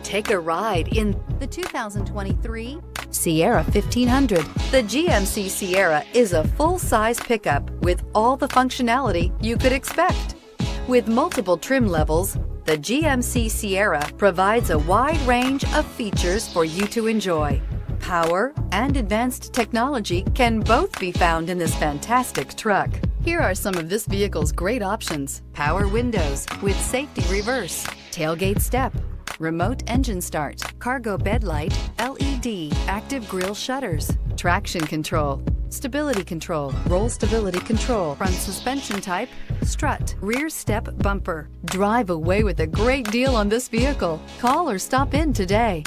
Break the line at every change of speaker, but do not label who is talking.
Take a ride in the 2023 Sierra 1500. The GMC Sierra is a full-size pickup with all the functionality you could expect. With multiple trim levels, the GMC Sierra provides a wide range of features for you to enjoy. Power and advanced technology can both be found in this fantastic truck. Here are some of this vehicle's great options: power windows with safety reverse, tailgate step, remote engine start, cargo bed light, LED, active grille shutters, traction control, stability control, roll stability control, front suspension type, strut, rear step bumper. Drive away with a great deal on this vehicle. Call or stop in today.